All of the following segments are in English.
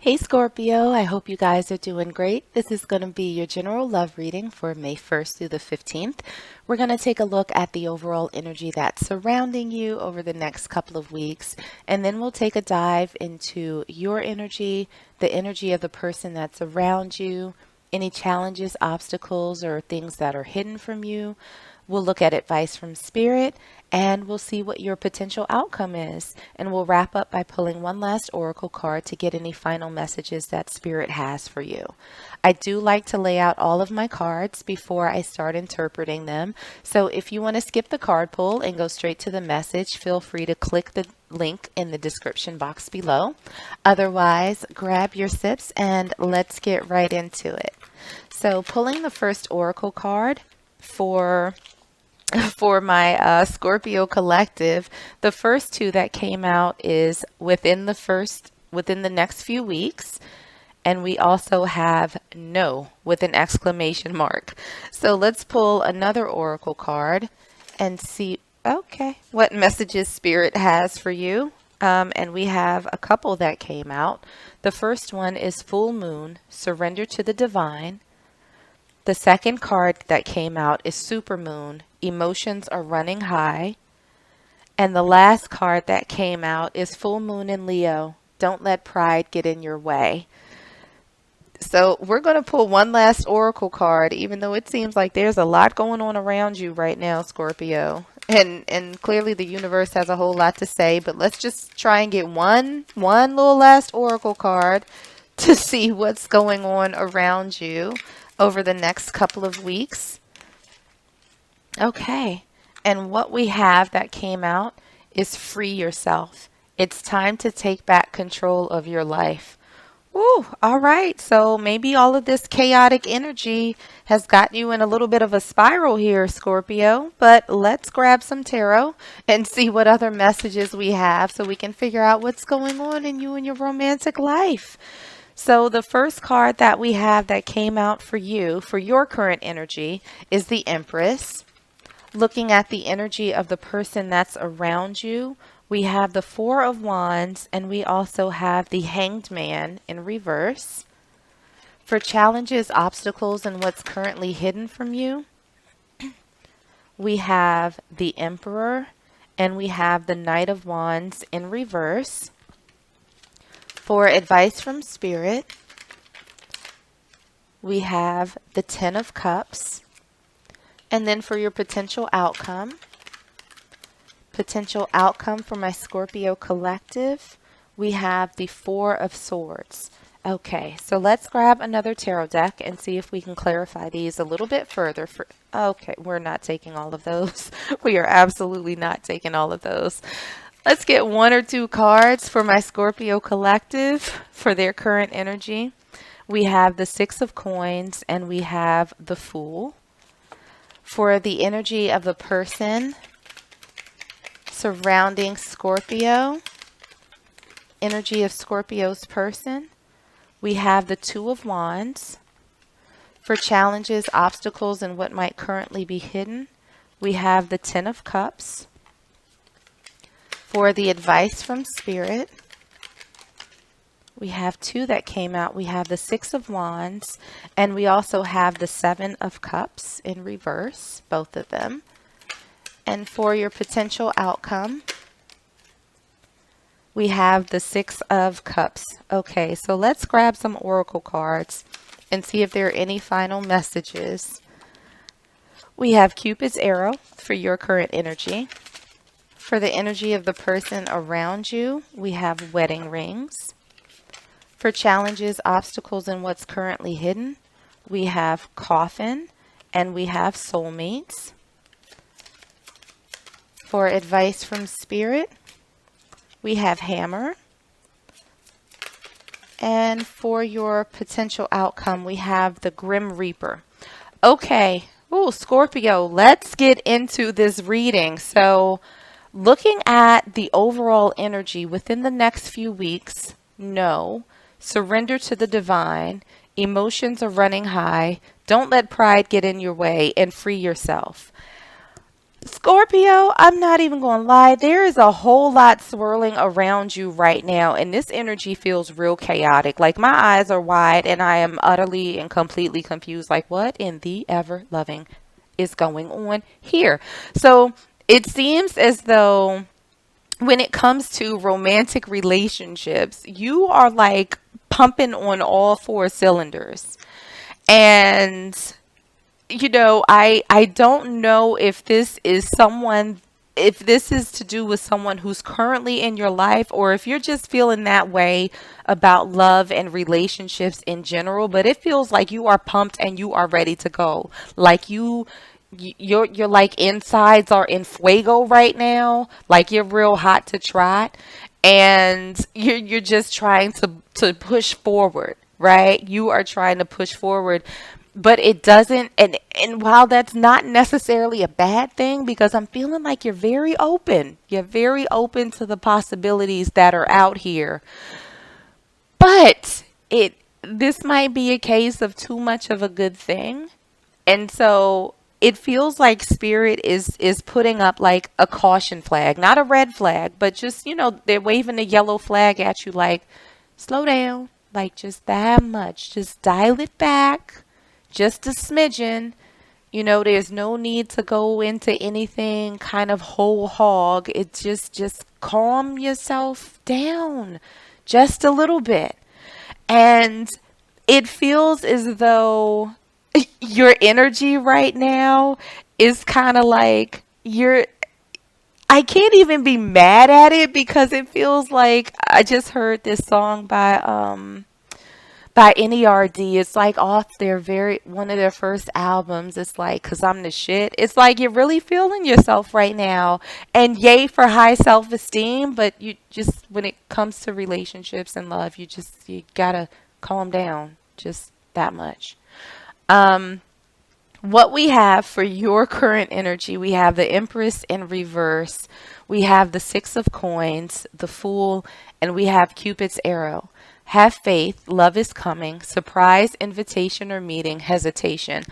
Hey Scorpio, I hope you guys are doing great. This is going to be your general love reading for May 1st through the 15th. We're going to take a look at the overall energy that's surrounding you over the next couple of weeks, and then we'll take a dive into your energy, the energy of the person that's around you, any challenges, obstacles, or things that are hidden from you. We'll look at advice from spirit and we'll see what your potential outcome is. And we'll wrap up by pulling one last oracle card to get any final messages that spirit has for you. I do like to lay out all of my cards before I start interpreting them. So if you want to skip the card pull and go straight to the message, feel free to click the link in the description box below. Otherwise, grab your sips and let's get right into it. So pulling the first oracle card for my Scorpio collective, the first two that came out is within the next few weeks, and we also have no with an exclamation mark. So let's pull another oracle card and see what messages spirit has for you. And we have a couple that came out. The first one is full moon, surrender to the divine. The second card that came out is supermoon, emotions are running high. And the last card that came out is full moon in Leo, don't let pride get in your way. So we're going to pull one last oracle card, even though it seems like there's a lot going on around you right now, Scorpio. And clearly the universe has a whole lot to say, but let's just try and get one little last oracle card to see what's going on around you over the next couple of weeks. Okay, and what we have that came out is free yourself. It's time to take back control of your life. Ooh, all right, so maybe all of this chaotic energy has got you in a little bit of a spiral here, Scorpio, but let's grab some tarot and see what other messages we have so we can figure out what's going on in you and your romantic life. So the first card that we have that came out for you, for your current energy, is the Empress. Looking at the energy of the person that's around you, we have the Four of Wands, and we also have the Hanged Man in reverse. For challenges, obstacles, and what's currently hidden from you, we have the Emperor, and we have the Knight of Wands in reverse. For advice from spirit, we have the Ten of Cups. And then for your potential outcome for my Scorpio collective, we have the Four of Swords. Okay, so let's grab another tarot deck and see if we can clarify these a little bit further. Okay, we're not taking all of those. We are absolutely not taking all of those. Let's get one or two cards for my Scorpio collective for their current energy. We have the Six of Coins and we have the Fool. For the energy of the person surrounding Scorpio, energy of Scorpio's person, we have the Two of Wands. For challenges, obstacles, and what might currently be hidden, we have the Ten of Cups. For the advice from spirit, we have two that came out. We have the Six of Wands, and we also have the Seven of Cups in reverse, both of them. And for your potential outcome, we have the Six of Cups. Okay, so let's grab some oracle cards and see if there are any final messages. We have Cupid's arrow for your current energy. For the energy of the person around you, we have wedding rings. For challenges, obstacles, and what's currently hidden, we have coffin and we have soulmates. For advice from spirit, we have hammer. And for your potential outcome, we have the Grim Reaper. Okay, ooh, Scorpio, let's get into this reading. So looking at the overall energy within the next few weeks, no. Surrender to the divine. Emotions are running high. Don't let pride get in your way and free yourself. Scorpio, I'm not even going to lie. There is a whole lot swirling around you right now, and this energy feels real chaotic. Like my eyes are wide, and I am utterly and completely confused. Like, what in the ever loving is going on here? So it seems as though when it comes to romantic relationships, you are like pumping on all four cylinders. And I don't know if this is someone, if this is to do with someone who's currently in your life, or if you're just feeling that way about love and relationships in general, but it feels like you are pumped and you are ready to go. Like your like insides are in fuego right now, like you're real hot to trot, and you're just trying to push forward, right? You are trying to push forward, but it doesn't, and while that's not necessarily a bad thing, because I'm feeling like you're very open to the possibilities that are out here, but it this might be a case of too much of a good thing. And so it feels like spirit is putting up like a caution flag, not a red flag, but just, they're waving a yellow flag at you like slow down, like just that much. Just dial it back just a smidgen. There's no need to go into anything kind of whole hog. It's just calm yourself down just a little bit. And it feels as though your energy right now is kind of like I can't even be mad at it, because it feels like I just heard this song by NERD. It's like off their very one of their first albums. It's like, "Cause I'm the shit." It's like you're really feeling yourself right now, and yay for high self-esteem. But you just, when it comes to relationships and love, you gotta calm down just that much. Um, what we have for your current energy, we have the Empress in reverse, we have the Six of Coins, the Fool, and we have Cupid's arrow. Have faith, love is coming, surprise, invitation or meeting, hesitation.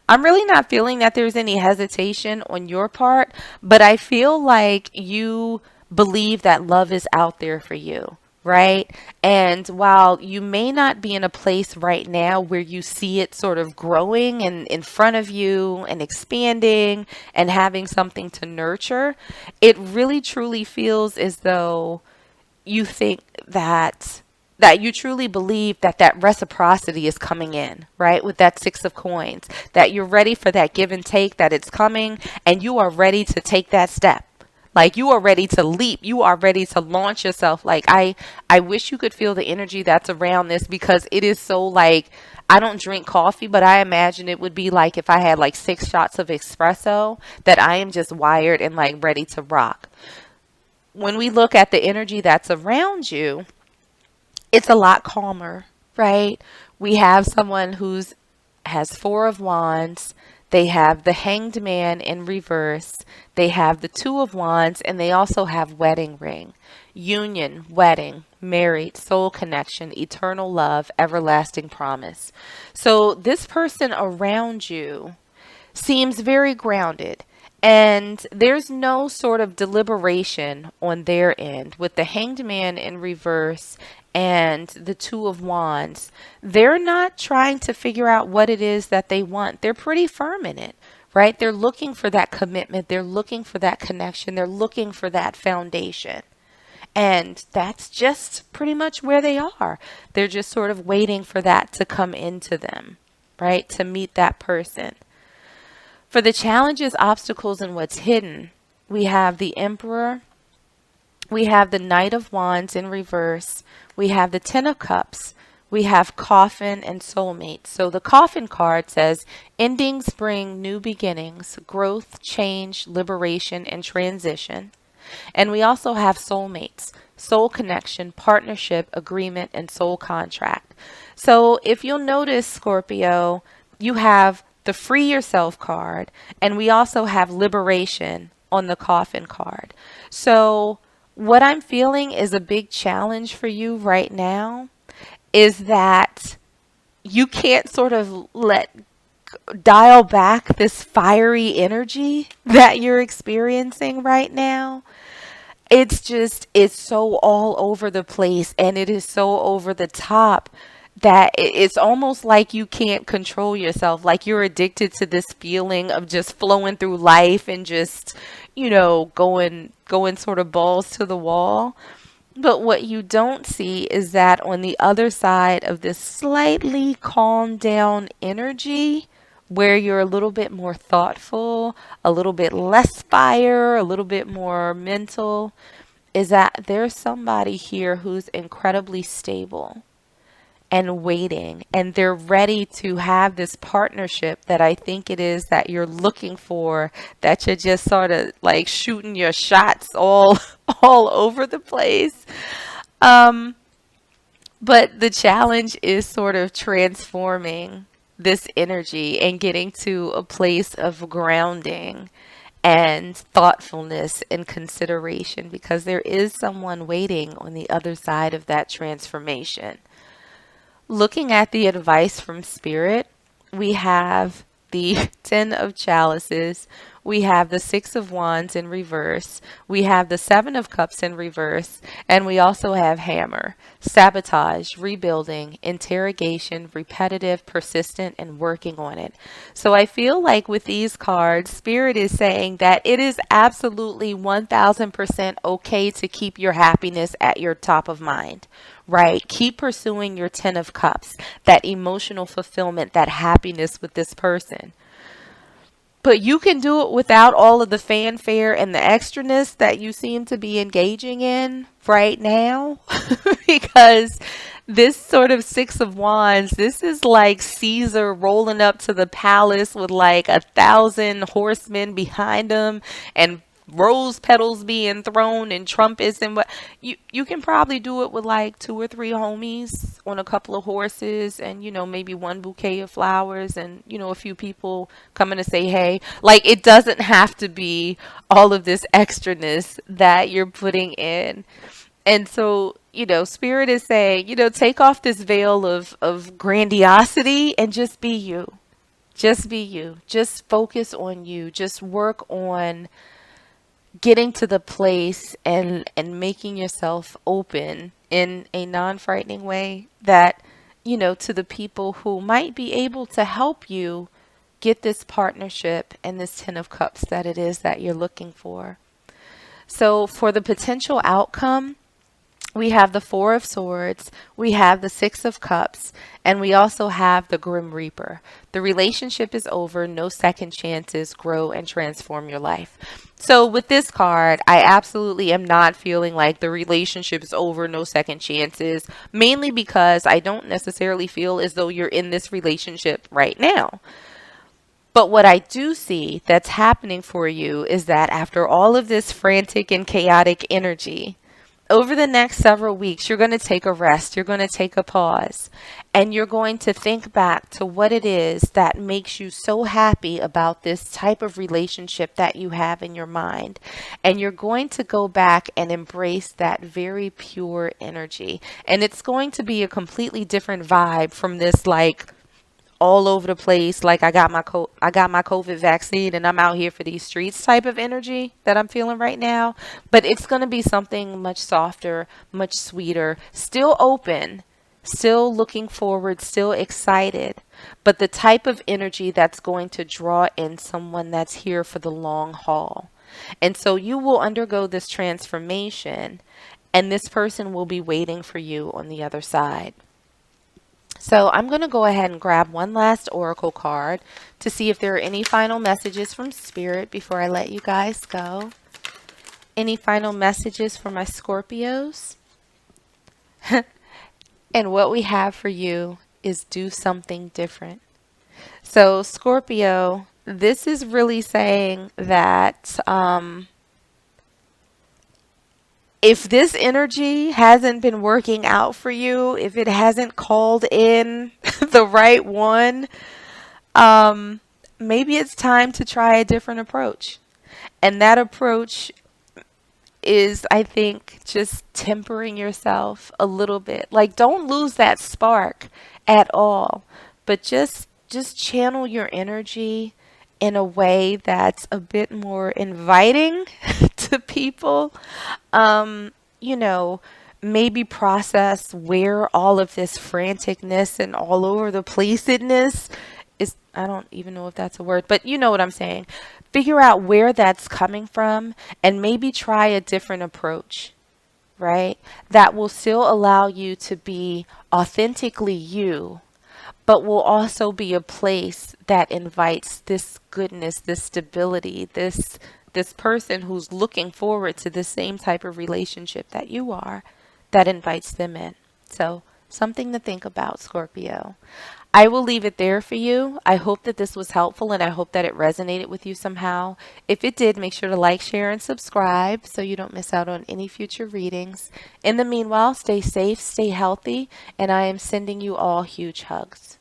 I'm really not feeling that there's any hesitation on your part, but I feel like you believe that love is out there for you, right? And while you may not be in a place right now where you see it sort of growing and in front of you and expanding and having something to nurture, it really truly feels as though you think that you truly believe that that reciprocity is coming in, right? With that Six of Coins, that you're ready for that give and take, that it's coming, and you are ready to take that step. Like you are ready to leap. You are ready to launch yourself. Like I wish you could feel the energy that's around this, because it is so like, I don't drink coffee, but I imagine it would be like if I had like 6 shots of espresso, that I am just wired and like ready to rock. When we look at the energy that's around you, it's a lot calmer, right? We have someone who's has Four of Wands. They have the Hanged Man in reverse. They have the Two of Wands, and they also have wedding ring. Union, wedding, married, soul connection, eternal love, everlasting promise. So this person around you seems very grounded. And there's no sort of deliberation on their end. With the Hanged Man in reverse and the Two of Wands, they're not trying to figure out what it is that they want. They're pretty firm in it, right? They're looking for that commitment. They're looking for that connection. They're looking for that foundation. And that's just pretty much where they are. They're just sort of waiting for that to come into them, right? To meet that person. For the challenges, obstacles, and what's hidden, we have the Emperor, we have the Knight of Wands in reverse, we have the Ten of Cups, we have Coffin and Soulmate. So the Coffin card says, endings bring new beginnings, growth, change, liberation, and transition. And we also have soulmates, soul connection, partnership, agreement, and soul contract. So if you'll notice, Scorpio, you have the Free Yourself card, and we also have Liberation on the Coffin card. So what I'm feeling is a big challenge for you right now is that you can't sort of let dial back this fiery energy that you're experiencing right now. It's so all over the place, and it is so over the top that it's almost like you can't control yourself. Like you're addicted to this feeling of just flowing through life and just, going sort of balls to the wall. But what you don't see is that on the other side of this slightly calmed down energy, where you're a little bit more thoughtful, a little bit less fire, a little bit more mental, is that there's somebody here who's incredibly stable and waiting, and they're ready to have this partnership that I think it is that you're looking for, that you're just sort of like shooting your shots all all over the place. Um, but the challenge is sort of transforming this energy and getting to a place of grounding and thoughtfulness and consideration, because there is someone waiting on the other side of that transformation. Looking at the advice from Spirit, we have the Ten of Chalices, we have the Six of Wands in reverse, we have the Seven of Cups in reverse, and we also have Hammer, sabotage, rebuilding, interrogation, repetitive, persistent, and working on it. So I feel like with these cards, Spirit is saying that it is absolutely 1000% okay to keep your happiness at your top of mind. Right? Keep pursuing your 10 of cups, that emotional fulfillment, that happiness with this person. But you can do it without all of the fanfare and the extraness that you seem to be engaging in right now. Because this sort of Six of Wands, this is like Caesar rolling up to the palace with like 1,000 horsemen behind him, and rose petals being thrown and trumpets, and what you can probably do it with like two or three homies on a couple of horses, and maybe one bouquet of flowers, and a few people coming to say hey. Like, it doesn't have to be all of this extraness that you're putting in. And so, Spirit is saying, take off this veil of grandiosity and just be you. Just be you. Just focus on you. Just work on getting to the place and making yourself open in a non-frightening way, that to the people who might be able to help you get this partnership and this 10 of cups that it is that you're looking for. So for the potential outcome, we have the Four of Swords, we have the Six of Cups, and we also have the Grim Reaper. The relationship is over, no second chances, grow and transform your life. So with this card, I absolutely am not feeling like the relationship is over, no second chances, mainly because I don't necessarily feel as though you're in this relationship right now. But what I do see that's happening for you is that after all of this frantic and chaotic energy, over the next several weeks, you're going to take a rest, you're going to take a pause, and you're going to think back to what it is that makes you so happy about this type of relationship that you have in your mind. And you're going to go back and embrace that very pure energy. And it's going to be a completely different vibe from this, like, all over the place, like I got my COVID vaccine and I'm out here for these streets type of energy that I'm feeling right now. But it's going to be something much softer, much sweeter, still open, still looking forward, still excited, but the type of energy that's going to draw in someone that's here for the long haul. And so you will undergo this transformation, and this person will be waiting for you on the other side. So I'm going to go ahead and grab one last oracle card to see if there are any final messages from Spirit before I let you guys go. Any final messages for my Scorpios? And what we have for you is do something different. So Scorpio, this is really saying that if this energy hasn't been working out for you, if it hasn't called in the right one, maybe it's time to try a different approach. And that approach is, I think, just tempering yourself a little bit. Like, don't lose that spark at all, but just just channel your energy in a way that's a bit more inviting to people. You know, maybe process where all of this franticness and all over the placeness is. I don't even know if that's a word, but you know what I'm saying. Figure out where that's coming from and maybe try a different approach, right? That will still allow you to be authentically you, but will also be a place that invites this goodness, this stability, this person who's looking forward to the same type of relationship that you are, that invites them in. So, something to think about, Scorpio. I will leave it there for you. I hope that this was helpful and I hope that it resonated with you somehow. If it did, make sure to like, share, and subscribe so you don't miss out on any future readings. In the meanwhile, stay safe, stay healthy, and I am sending you all huge hugs.